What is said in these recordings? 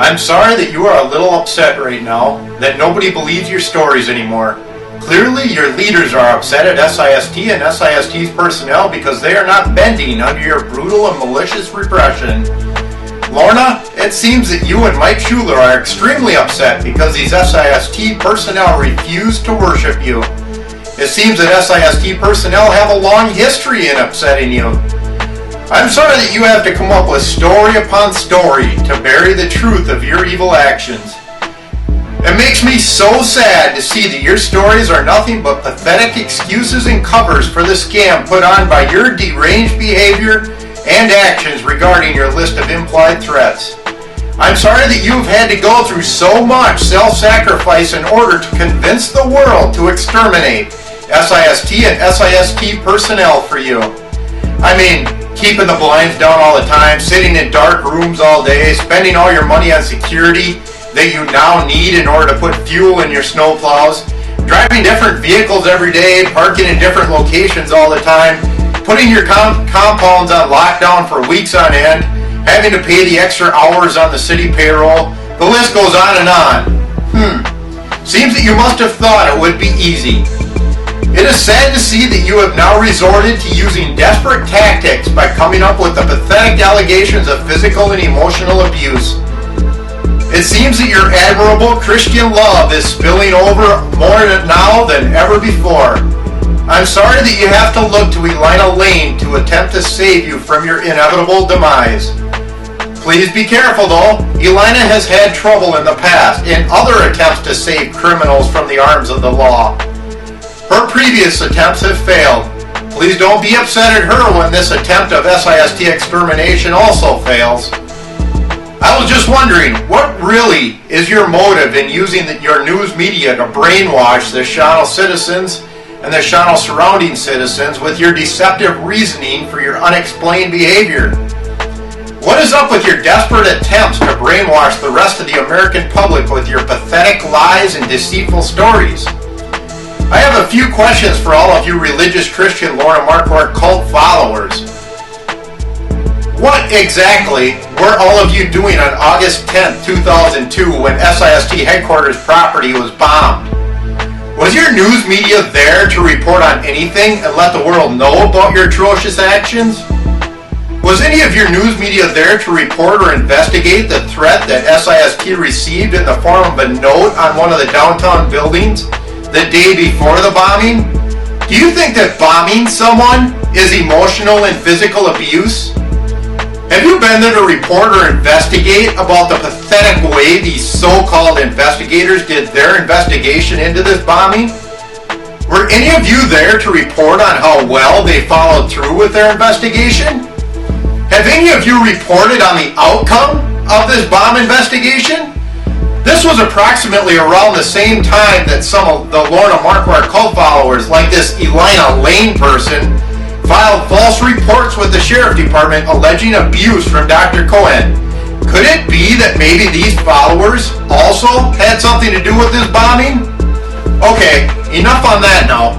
I'm sorry that you are a little upset right now, that nobody believes your stories anymore. Clearly your leaders are upset at SIST and SIST's personnel because they are not bending under your brutal and malicious repression. Lorna, it seems that you and Mike Schuler are extremely upset because these SIST personnel refuse to worship you. It seems that SIST personnel have a long history in upsetting you. I'm sorry that you have to come up with story upon story to bury the truth of your evil actions. It makes me so sad to see that your stories are nothing but pathetic excuses and covers for the scam put on by your deranged behavior and actions regarding your list of implied threats. I'm sorry that you've had to go through so much self-sacrifice in order to convince the world to exterminate SIST and SIST personnel for you. I mean, keeping the blinds down all the time, sitting in dark rooms all day, spending all your money on security that you now need in order to put fuel in your snowplows, driving different vehicles every day, parking in different locations all the time, putting your compounds on lockdown for weeks on end, having to pay the extra hours on the city payroll. The list goes on and on. Seems that you must have thought it would be easy. It is sad to see that you have now resorted to using desperate tactics by coming up with the pathetic allegations of physical and emotional abuse. It seems that your admirable Christian love is spilling over more now than ever before. I'm sorry that you have to look to Elina Lane to attempt to save you from your inevitable demise. Please be careful though. Elina has had trouble in the past in other attempts to save criminals from the arms of the law. Her previous attempts have failed. Please don't be upset at her when this attempt of SIST extermination also fails. I was just wondering, what really is your motive in using your news media to brainwash the Shawano citizens and the Shawano surrounding citizens with your deceptive reasoning for your unexplained behavior? What is up with your desperate attempts to brainwash the rest of the American public with your pathetic lies and deceitful stories? I have a few questions for all of you religious Christian Lorna Marquardt cult followers. What exactly were all of you doing on August 10th, 2002 when SIST headquarters property was bombed? Was your news media there to report on anything and let the world know about your atrocious actions? Was any of your news media there to report or investigate the threat that SIST received in the form of a note on one of the downtown buildings the day before the bombing? Do you think that bombing someone is emotional and physical abuse? Have you been there to report or investigate about the pathetic way these so-called investigators did their investigation into this bombing? Were any of you there to report on how well they followed through with their investigation? Have any of you reported on the outcome of this bomb investigation? This was approximately around the same time that some of the Lorna Marquardt cult followers, like this Elina Lane person, filed false reports with the sheriff department alleging abuse from Dr. Cohen. Could it be that maybe these followers also had something to do with this bombing? Okay, enough on that now.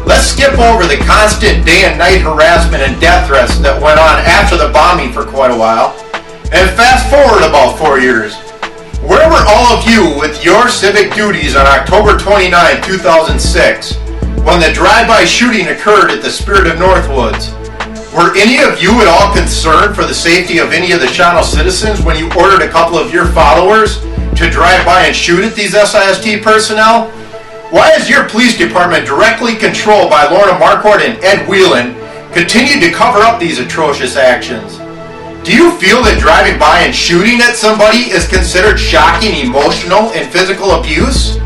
Let's skip over the constant day and night harassment and death threats that went on after the bombing for quite a while, and fast forward about 4 years. Where were all of you with your civic duties on October 29, 2006, when the drive-by shooting occurred at the Spirit of Northwoods? Were any of you at all concerned for the safety of any of the Shawano citizens when you ordered a couple of your followers to drive by and shoot at these SIST personnel? Why is your police department, directly controlled by Lorna Marquardt and Ed Whelan, continued to cover up these atrocious actions? Do you feel that driving by and shooting at somebody is considered shocking emotional and physical abuse?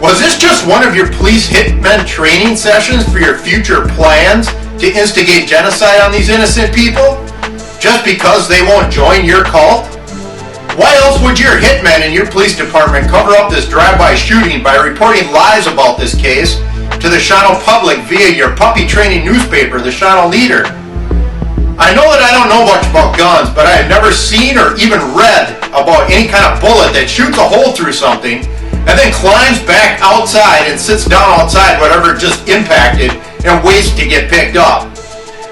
Was this just one of your police hitmen training sessions for your future plans to instigate genocide on these innocent people? Just because they won't join your cult? Why else would your hitmen in your police department cover up this drive-by shooting by reporting lies about this case to the Shawano public via your puppy training newspaper, the Shawano Leader? I know that I don't know much about guns, but I have never seen or even read about any kind of bullet that shoots a hole through something and then climbs back outside and sits down outside whatever it just impacted and waits to get picked up.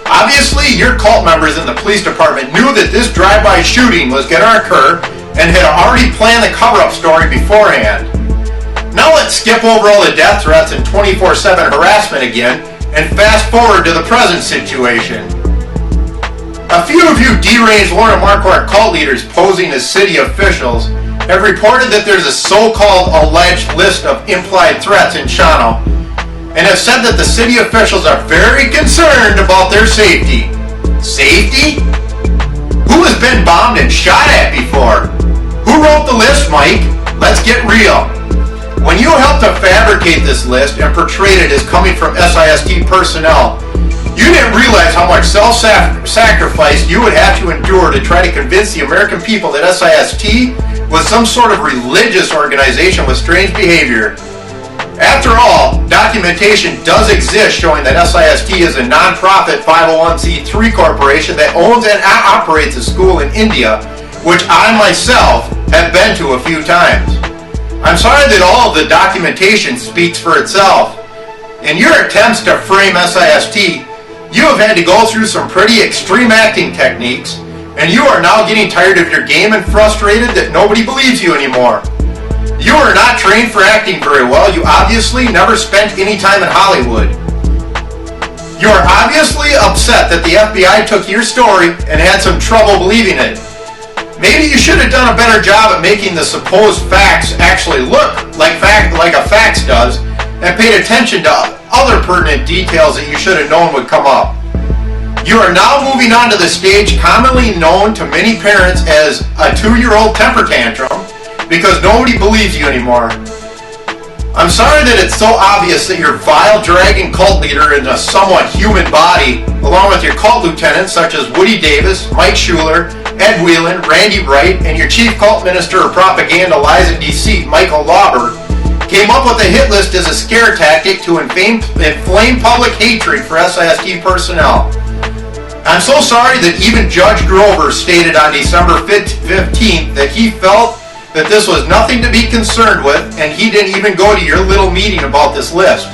Obviously, your cult members in the police department knew that this drive-by shooting was going to occur and had already planned the cover-up story beforehand. Now let's skip over all the death threats and 24/7 harassment again and fast forward to the present situation. A few of you deranged Lorna Marquardt cult leaders posing as city officials have reported that there's a so-called alleged list of implied threats in Shawano and have said that the city officials are very concerned about their safety. Safety? Who has been bombed and shot at before? Who wrote the list, Mike? Let's get real. When you helped to fabricate this list and portrayed it as coming from SIST personnel, you didn't realize how much self-sacrifice you would have to endure to try to convince the American people that SIST was some sort of religious organization with strange behavior. After all, documentation does exist showing that SIST is a non-profit 501c3 corporation that owns and operates a school in India, which I myself have been to a few times. I'm sorry that all of the documentation speaks for itself. In your attempts to frame SIST, you have had to go through some pretty extreme acting techniques, and you are now getting tired of your game and frustrated that nobody believes you anymore. You are not trained for acting very well. You obviously never spent any time in Hollywood. You are obviously upset that the FBI took your story and had some trouble believing it. Maybe you should have done a better job at making the supposed facts actually look like a fax does, and paid attention to other pertinent details that you should have known would come up. You are now moving on to the stage commonly known to many parents as a 2-year-old temper tantrum because nobody believes you anymore. I'm sorry that it's so obvious that your vile dragon cult leader in a somewhat human body, along with your cult lieutenants such as Woody Davis, Mike Schuler, Ed Whelan, Randy Wright, and your chief cult minister of propaganda, lies, and deceit, Michael Lauber, came up with a hit list as a scare tactic to inflame public hatred for SIST personnel. I'm so sorry that even Judge Grover stated on December 15th that he felt that this was nothing to be concerned with, and he didn't even go to your little meeting about this list.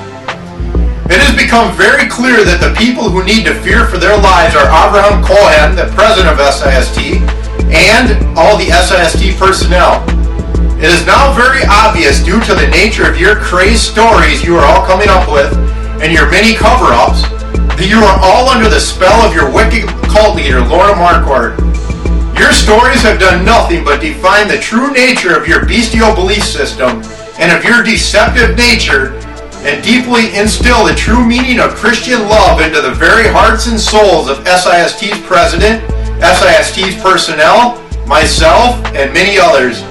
It has become very clear that the people who need to fear for their lives are Abraham Cohen, the president of SIST, and all the SIST personnel. It is now very obvious, due to the nature of your crazed stories you are all coming up with and your many cover-ups, that you are all under the spell of your wicked cult leader, Lorna Marquardt. Your stories have done nothing but define the true nature of your bestial belief system and of your deceptive nature, and deeply instill the true meaning of Christian love into the very hearts and souls of SIST's president, SIST's personnel, myself, and many others.